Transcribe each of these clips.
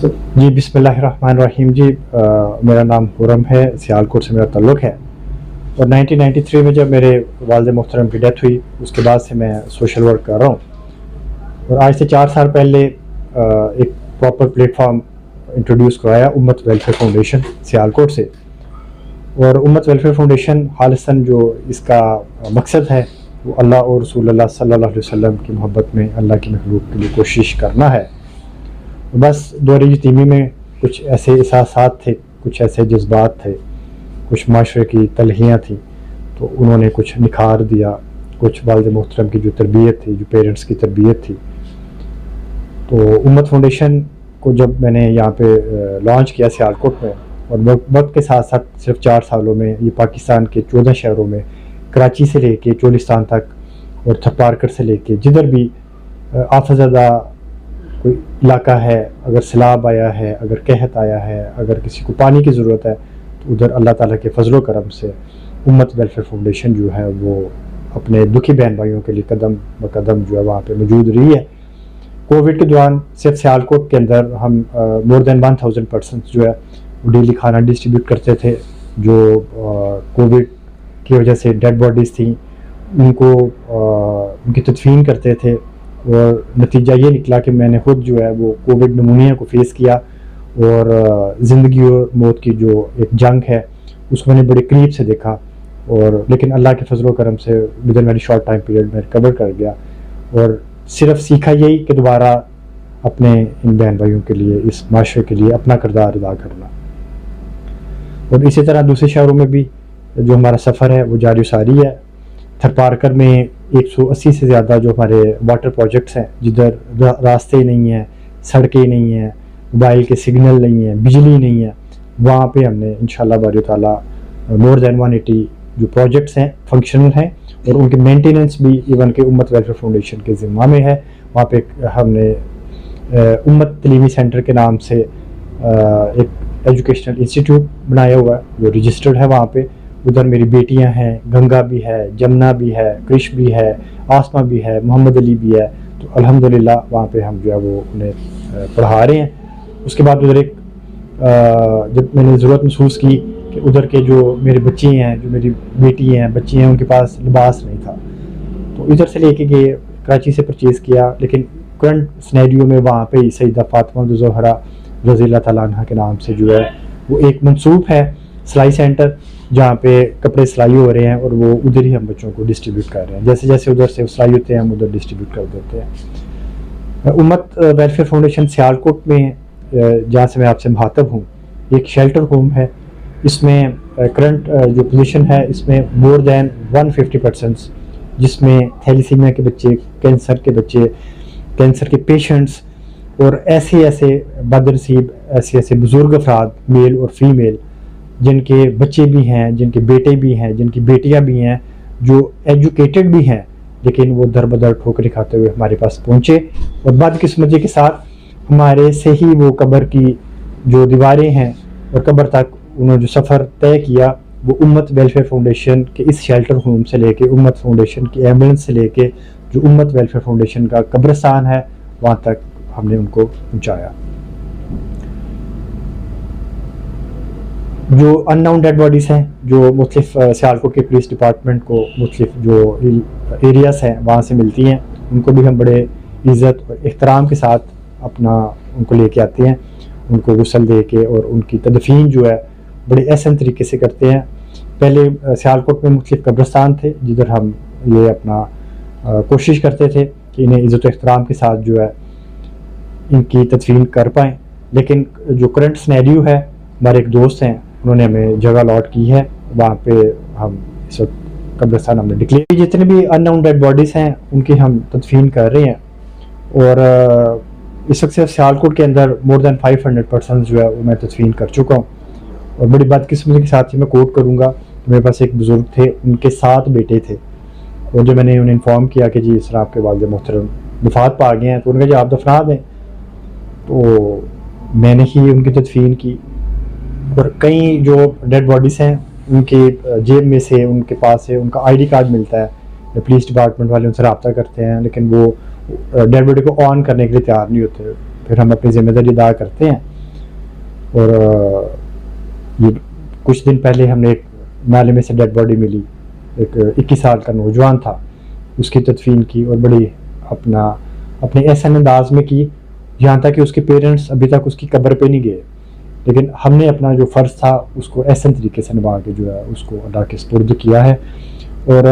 जी बिस्मिल्लाहिर्रहमानिर्रहीम जी। मेरा नाम खुरम है, सियालकोट से मेरा ताल्लुक़ है। और 1993 में जब मेरे वालिद मोहतरम की डेथ हुई, उसके बाद से मैं सोशल वर्क कर रहा हूँ। और आज से 4 साल पहले एक प्रॉपर प्लेटफॉर्म इंट्रोड्यूस करवाया उम्मत वेलफेयर फाउंडेशन सियालकोट से। और उम्मत वेलफेयर फाउंडेशन खालिसन जो इसका मकसद है वो अल्लाह और रसूलुल्लाह सल्लल्लाहु अलैहि वसल्लम की मोहब्बत में अल्लाह की मखलूक के लिए कोशिश करना है। बस दौरे यतीमी में कुछ ऐसे एहसासात थे, कुछ ऐसे जज्बात थे, कुछ माशरे की तलहियाँ थी, तो उन्होंने कुछ निखार दिया। कुछ वालिद मोहतरम की जो तरबियत थी, जो पेरेंट्स की तरबियत थी, तो उम्मत फाउंडेशन को जब मैंने यहाँ पे लॉन्च किया सियालकोट में, और वक्त के साथ साथ सिर्फ 4 सालों में ये पाकिस्तान के 14 शहरों में, कराची से लेके चोलिस्तान तक और थरपारकर से लेके जिधर भी आफतज़दा कोई इलाका है, अगर सैलाब आया है, अगर कहत आया है, अगर किसी को पानी की ज़रूरत है, तो उधर अल्लाह ताला के फजलो करम से उम्मत वेलफेयर फाउंडेशन जो है वो अपने दुखी बहन भाइयों के लिए कदम ब कदम जो है वहाँ पे मौजूद रही है। कोविड के दौरान सिर्फ सियालकोट के अंदर हम मोर देन 1000 पर्सनस जो है वो डेली खाना डिस्ट्रीब्यूट करते थे। जो कोविड की वजह से डेड बॉडीज़ थी उनको उनकी तदफीन करते थे। और नतीजा ये निकला कि मैंने खुद जो है वो कोविड नमूनिया को फेस किया, और ज़िंदगी और मौत की जो एक जंग है उसको मैंने बड़े करीब से देखा। और लेकिन अल्लाह के फजलो करम से with in very short time period में रिकवर कर गया, और सिर्फ सीखा यही कि दोबारा अपने इन बहन भाइयों के लिए, इस माशरे के लिए अपना किरदार अदा करना। और इसी तरह दूसरे शहरों में भी जो हमारा सफ़र है वो जारी सारी है। थरपारकर में 180 से ज़्यादा जो हमारे वाटर प्रोजेक्ट्स हैं, जिधर रास्ते नहीं हैं, सड़कें नहीं हैं, मोबाइल के सिग्नल नहीं हैं, बिजली नहीं है, वहाँ पे हमने इंशाल्लाह बारी ताला मोर दैन 180 जो प्रोजेक्ट्स हैं फंक्शनल हैं, और उनके मेंटेनेंस भी इवन के उम्मत वेलफेयर फाउंडेशन के ज़िम्मा में है। वहाँ पे हमने उम्मत तलीमी सेंटर के नाम से एक एजुकेशनल इंस्टीट्यूट बनाया हुआ है जो रजिस्टर्ड है वहाँ पे। उधर मेरी बेटियां हैं, गंगा भी है, जमुना भी है, कृष भी है, आसमा भी है, मोहम्मद अली भी है। तो अल्हम्दुलिल्लाह वहाँ पे हम जो है वो उन्हें पढ़ा रहे हैं। उसके बाद उधर एक जब मैंने ज़रूरत महसूस की कि उधर के जो मेरे बच्चे हैं, जो मेरी बेटी हैं, बच्चे हैं, उनके पास लिबास नहीं था, तो इधर से लेके गए, कराची से परचेज़ किया। लेकिन करंट सिनेरियो में वहाँ पे सईदा फातिमा ज़हरा रज़ी अल्लाह तआला अन्हा के नाम से जो है वो एक मंसूब है सिलाई सेंटर, जहाँ पे कपड़े सिलाई हो रहे हैं, और वो उधर ही हम बच्चों को डिस्ट्रीब्यूट कर रहे हैं। जैसे जैसे उधर से सिलाई होते हैं हम उधर डिस्ट्रीब्यूट कर देते हैं। उम्मत वेलफेयर फाउंडेशन सियालकोट में जहाँ से मैं आपसे मुखातब हूँ, एक शेल्टर होम है। इसमें करंट जो पोजीशन है इसमें मोर दैन 150 पर्सनस, जिसमें थैलीसीमिया के बच्चे, कैंसर के बच्चे, कैंसर के पेशेंट्स, और ऐसे बदनसीब ऐसे बुज़ुर्ग अफराद, मेल और फीमेल, जिनके बच्चे भी हैं, जिनके बेटे भी हैं, जिनकी बेटियां भी हैं, जो एजुकेटेड भी हैं, लेकिन वो दर बदर ठोकरें खाते हुए हमारे पास पहुँचे। और बदकिस्मती के साथ हमारे से ही वो कब्र की जो दीवारें हैं और कब्र तक उन्होंने जो सफ़र तय किया, वो उम्मत वेलफेयर फाउंडेशन के इस शेल्टर होम से लेके, उम्मत फाउंडेशन की एम्बुलेंस से लेके, जो उम्मत वेलफेयर फाउंडेशन का कब्रिस्तान है वहाँ तक हमने उनको पहुँचाया। जो अननाउन डेड बॉडीज़ हैं, जो मुख्तलिफ सियालकोट के पुलिस डिपार्टमेंट को मुख्तलिफ जो एरियाज़ हैं वहाँ से मिलती हैं, उनको भी हम बड़े इज़्ज़त और एहतराम के साथ अपना उनको लेके आते हैं, उनको गुस्ल दे के, और उनकी तदफीन जो है बड़े एहसन तरीके से करते हैं। पहले सियालकोट में मुख्तलिफ कब्रिस्तान थे जिधर हम ये अपना कोशिश करते थे कि इन्हें इज़्ज़त एहतराम के साथ जो है इनकी तदफीन कर पाएँ। लेकिन जो करंट सिनेरियो है, हमारे एक दोस्त हैं, उन्होंने हमें जगह अलॉट की है, वहाँ पे हम इस वक्त कब्रिस्तान हमने डिक्लेयर। जितने भी अननाउन डेड बॉडीज़ हैं उनकी हम तदफीन कर रहे हैं। और इस वक्त सियालकोट के अंदर मोर दैन 500 पर्सन जो है वो मैं तदफीन कर चुका हूँ। और बड़ी बदकिस्मती के साथ ही मैं कोट करूँगा कि मेरे पास एक बुज़ुर्ग थे, उनके 7 बेटे थे, और जब मैंने उन्हें इन्फॉर्म किया कि जी इस तरह आपके वालिद मोहतरम वफ़ात पा गए हैं, तो उन्होंने कहा जी आप दफना दें। तो मैंने ही उनकी तदफीन की। और कई जो डेड बॉडीज़ हैं उनके जेब में से, उनके पास से उनका आईडी कार्ड मिलता है, पुलिस डिपार्टमेंट वाले उनसे रब्ता करते हैं, लेकिन वो डेड बॉडी को ऑन करने के लिए तैयार नहीं होते। फिर हम अपनी जिम्मेदारी अदा करते हैं और ये कुछ दिन पहले हमने एक नाले में से डेड बॉडी मिली, एक 21 साल का नौजवान था, उसकी तदफीन की और बड़ी अपने एहसन अंदाज में की, यहाँ तक कि उसके पेरेंट्स अभी तक उसकी कब्र पे नहीं गए, लेकिन हमने अपना जो फ़र्ज़ था उसको एहसन तरीके से निभा के जो है उसको अल्लाह के सुपुर्द किया है। और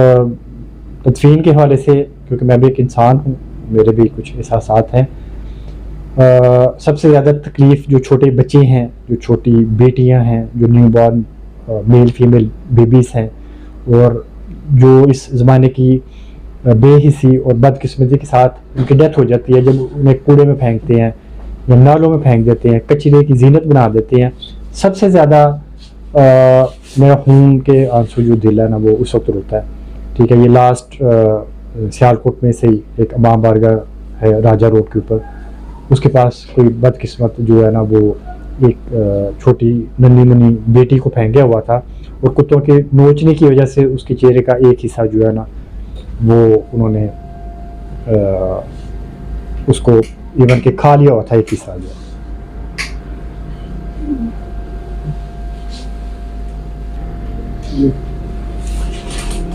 तदफीन के हवाले से, क्योंकि मैं भी एक इंसान हूँ, मेरे भी कुछ एहसासात हैं। सबसे ज़्यादा तकलीफ़ जो छोटे बच्चे हैं, जो छोटी बेटियां हैं, जो new born male female babies हैं, और जो इस ज़माने की बेहिसी और बदकिस्मती के साथ उनकी डेथ हो जाती है, जब उन्हें कूड़े में फेंकते हैं या नालों में फेंक देते हैं, कचरे की जीनत बना देते हैं, सबसे ज़्यादा मेरा खून के आंसू जो दिल है ना वो उस वक्त रोता है। ठीक है, ये लास्ट सियालकोट में से ही एक अमाम बारगाह है राजा रोड के ऊपर, उसके पास कोई बदकिस्मत जो है ना वो एक छोटी नन्ही मुन्नी बेटी को फेंक गया हुआ था, और कुत्तों के नोचने की वजह से उसके चेहरे का एक हिस्सा जो है ना वो उन्होंने उसको इवन के खा लिया हुआ था, एक हिस्सा जो।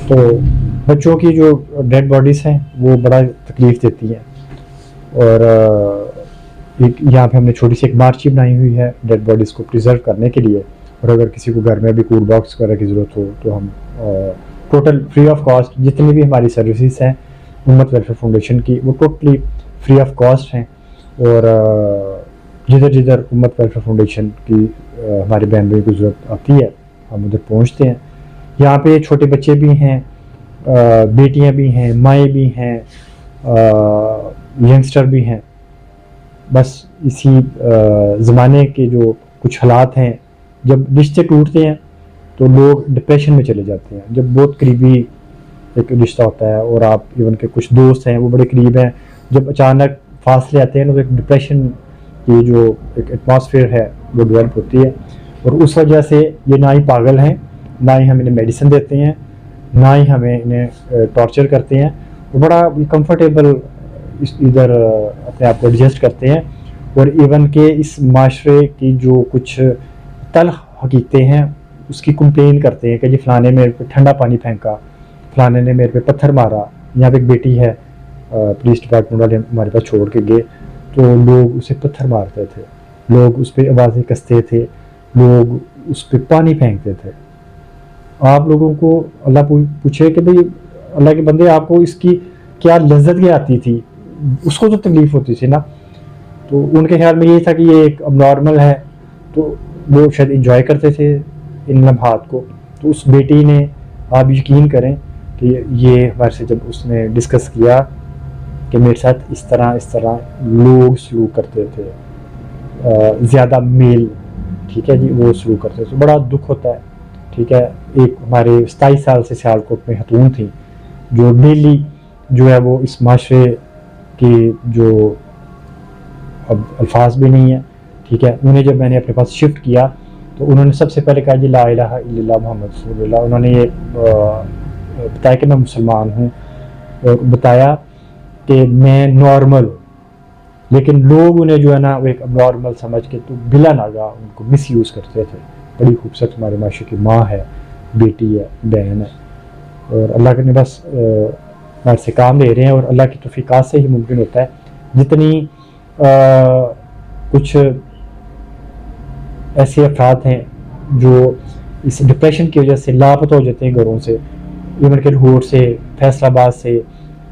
तो बच्चों की जो डेड बॉडीज़ हैं वो बड़ा तकलीफ़ देती हैं, और एक यहाँ पे हमने छोटी सी एक मार्ची बनाई हुई है डेड बॉडीज़ को प्रिजर्व करने के लिए, और अगर किसी को घर में भी कूल बॉक्स वगैरह की ज़रूरत हो तो हम टोटल फ्री ऑफ कॉस्ट जितनी भी हमारी सर्विसेज हैं उम्मत वेलफेयर फाउंडेशन की, वो टोटली फ्री ऑफ कॉस्ट हैं। और जिधर जिधर उम्मत वेलफेयर फाउंडेशन की हमारी बहन भाई को ज़रूरत आती है हम उधर पहुँचते हैं। यहाँ पे छोटे बच्चे भी हैं, बेटियाँ भी हैं, माएँ भी हैं, यंगस्टर भी हैं। बस इसी ज़माने के जो कुछ हालात हैं, जब रिश्ते टूटते हैं तो लोग डिप्रेशन में चले जाते हैं। जब बहुत करीबी एक रिश्ता होता है और आप इवन के कुछ दोस्त हैं वो बड़े करीब हैं, जब अचानक फासले आते हैं तो एक डिप्रेशन की जो एक एटमॉस्फेयर है वो डेवलप होती है। और उस वजह से ये ना ही पागल हैं, ना ही हम इन्हें मेडिसिन देते हैं, ना ही हमें इन्हें टॉर्चर करते हैं, वो बड़ा कंफर्टेबल इधर अपने आप को एडजस्ट करते हैं। और इवन के इस माशरे की जो कुछ तल्ख हकीकतें हैं उसकी कंप्लेन करते हैं कि जी फ़लाने मेरे पे ठंडा पानी फेंका, फ़लाने ने मेरे पे पत्थर मारा। यहाँ पे एक बेटी है, पुलिस डिपार्टमेंट वाले हमारे पास छोड़ के गए तो लोग उसे पत्थर मारते थे, लोग उस पर आवाज़ें कसते थे, लोग उस पर पानी फेंकते थे। आप लोगों को अल्लाह पूछे कि भाई अल्लाह के बंदे आपको इसकी क्या लज्जत क्या आती थी, उसको तो तकलीफ़ होती थी ना। तो उनके ख्याल में ये था कि ये एक अबनॉर्मल है, तो वो शायद इंजॉय करते थे इन लम्हात को। तो उस बेटी ने, आप यकीन करें कि ये हमारे से जब उसने डिस्कस किया कि मेरे साथ इस तरह लोग सलूक करते थे, ज़्यादा मेल, ठीक है जी, वो सलूक करते थे, तो बड़ा दुख होता है। ठीक है, एक हमारे 27 साल से सियालकोट में खतून थी जो डेली जो है वो इस माशरे की जो अब अल्फाज भी नहीं है, ठीक है, उन्हें जब मैंने अपने पास शिफ्ट किया तो उन्होंने सबसे पहले कहा जी ला इलाहा इल्लल्लाह मुहम्मद रसूलुल्लाह। उन्होंने ये बताया कि मैं मुसलमान हूँ, और बताया कि मैं नॉर्मल हूँ, लेकिन लोग उन्हें जो है ना वो एक नॉर्मल समझ के तो बिला नागा उनको मिस यूज़ करते थे। बड़ी खूबसूरत हमारे माशरे की माँ है, बेटी है, बहन है, और अल्लाह के ने बस हमारे से काम ले रहे हैं, और अल्लाह की तौफीक़ात से ही मुमकिन होता है। जितनी कुछ ऐसे अफराद हैं जो इस डिप्रेशन की वजह से लापता हो जाते हैं घरों से, इवन के लाहौर से, फैसलाबाद से,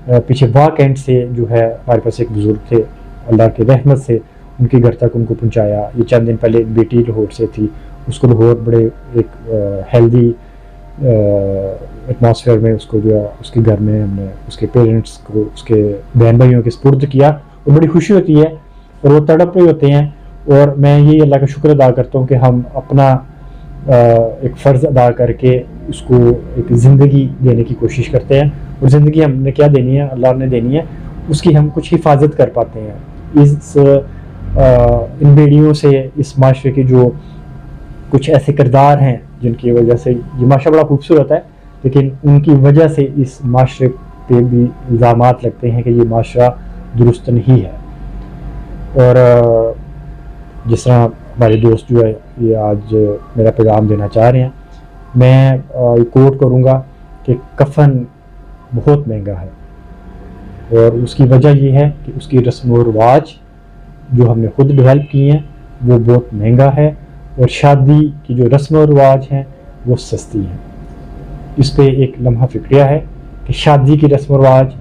पीछे वाक एंड से जो है हमारे पास एक बुज़ुर्ग थे, अल्लाह की रहमत से उनके घर तक उनको पहुंचाया। ये चंद दिन पहले एक बेटी लाहौर से थी, उसको लाहौर बड़े एक हेल्दी एटमॉस्फेयर में उसको जो है उसके घर में हमने उसके पेरेंट्स को, उसके बहन भाइयों के सुपुर्द किया, और बड़ी खुशी होती है और वो तड़प रहे होते हैं। और मैं यही अल्लाह का शुक्र अदा करता हूँ कि हम अपना एक फ़र्ज़ अदा करके उसको एक ज़िंदगी देने की कोशिश करते हैं, और ज़िंदगी हमने क्या देनी है, अल्लाह ने देनी है, उसकी हम कुछ हिफाजत कर पाते हैं। इस इन बेड़ियों से इस माशरे के जो कुछ ऐसे किरदार हैं जिनकी वजह से ये माशरा बड़ा खूबसूरत है, लेकिन उनकी वजह से इस माशरे पे भी इल्ज़ामात लगते हैं कि ये माशरा दुरुस्त नहीं है। और जिस तरह हमारे दोस्त जो है ये आज मेरा पैगाम देना चाह रहे हैं। मैं कोट करूँगा कि कफ़न बहुत महंगा है, और उसकी वजह ये है कि उसकी रस्म व रवाज जो हमने खुद डेवलप किए हैं वो बहुत महंगा है, और शादी की जो रस्म व रवाज हैं वो सस्ती हैं। इस पे एक लम्हा फिक्रिया है कि शादी की रस्म व रवाज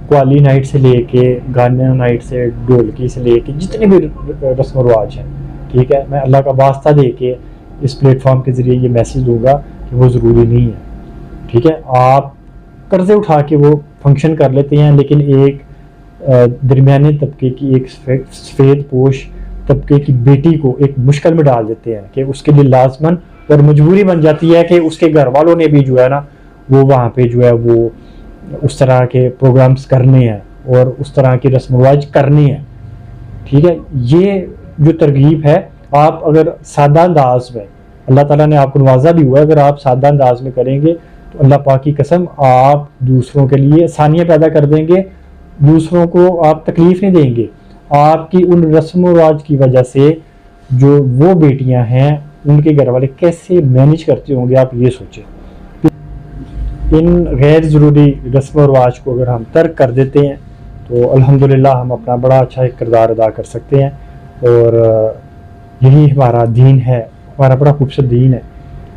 क्वाली नाइट से लेके गाना नाइट से ढोलकी से लेके जितने भी रस्म व रवाज हैं, ठीक है, मैं अल्लाह का वास्ता दे के इस प्लेटफॉर्म के ज़रिए ये मैसेज दूंगा कि वो ज़रूरी नहीं है। ठीक है, आप कर्ज़े उठा के वो फंक्शन कर लेते हैं, लेकिन एक दरमियाने तबके की, एक सफ़ेद पोश तबके की बेटी को एक मुश्किल में डाल देते हैं कि उसके लिए लाजमन और मजबूरी बन जाती है कि उसके घर वालों ने भी जो है ना वो वहाँ पे जो है वो उस तरह के प्रोग्राम्स करने हैं और उस तरह की रस्म रवाज करनी है। ठीक है, ये जो तरगीब है, आप अगर सादा अंदाज में, अल्लाह ताला ने आपको नवाजा भी हुआ है, अगर आप सादा अंदाज में करेंगे तो अल्लाह पाक की कसम आप दूसरों के लिए आसानियाँ पैदा कर देंगे, दूसरों को आप तकलीफ़ नहीं देंगे। आपकी उन रस्म रवाज की वजह से जो वो बेटियां हैं उनके घर वाले कैसे मैनेज करते होंगे, आप ये सोचें। इन गैर ज़रूरी रस्म रवाज को अगर हम तर्क कर देते हैं तो अल्हम्दुलिल्लाह हम अपना बड़ा अच्छा एक किरदार अदा कर सकते हैं, और यही हमारा दीन है, हमारा बड़ा खूबसूरत दीन है।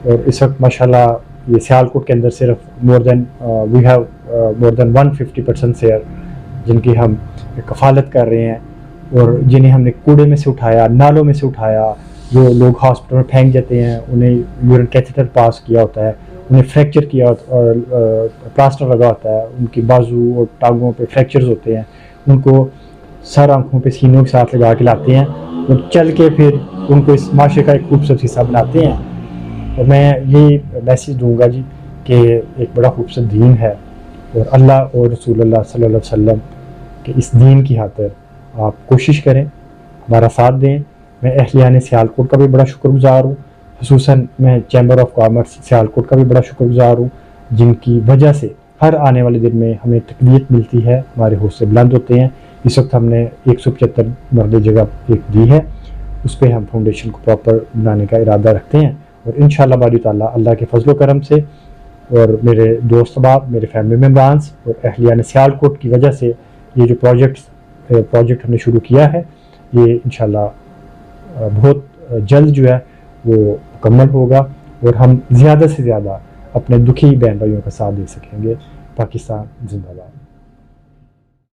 और इस वक्त माशाल्लाह ये सियालकोट के अंदर सिर्फ we have more than 150% share जिनकी हम कफ़ालत कर रहे हैं, और जिन्हें हमने कूड़े में से उठाया, नालों में से उठाया, जो लोग हॉस्पिटल में फेंक जाते हैं, उन्हें यूरिन कैथेटर पास किया होता है, उन्हें फ्रैक्चर किया और प्लास्टर लगा होता है, उनकी बाजू और टांगों पे फ्रैक्चर्स होते हैं, उनको सर आँखों पे सीनों के साथ लगा के लाते हैं और चल के फिर उनको इस माशरे का एक खूबसूरत हिस्सा बनाते हैं। और मैं ये मैसेज दूंगा जी कि एक बड़ा खूबसूरत दीन है, और अल्लाह और रसूलुल्लाह सल्लल्लाहु अलैहि वसल्लम के इस दीन की खातिर आप कोशिश करें, हमारा साथ दें। मैं अहलियान सियालकोट का भी बड़ा शुक्रगुज़ार हूँ, खुसूसन मैं चैम्बर ऑफ कॉमर्स सियालकोट का भी बड़ा शुक्रगुज़ार हूँ, जिनकी वजह से हर आने वाले दिन में हमें तकलीफ मिलती है, हमारे हौसले बुलंद होते हैं। इस वक्त हमने 175 मरले जगह एक दी है, उस पर हम फाउंडेशन को प्रॉपर बनाने का इरादा रखते हैं, और इंशाअल्लाह बारी ताला अल्लाह के फजल करम से और मेरे दोस्त अहबाब, मेरे फैमिली मेम्बर्स और अहलियान सियालकोट की वजह से ये जो प्रोजेक्ट हमने शुरू किया है ये इंशाअल्लाह बहुत जल्द जो है वो मुकम्मल होगा, और हम ज़्यादा से ज़्यादा अपने दुखी बहन भाइयों का साथ दे सकेंगे। पाकिस्तान जिंदाबाद।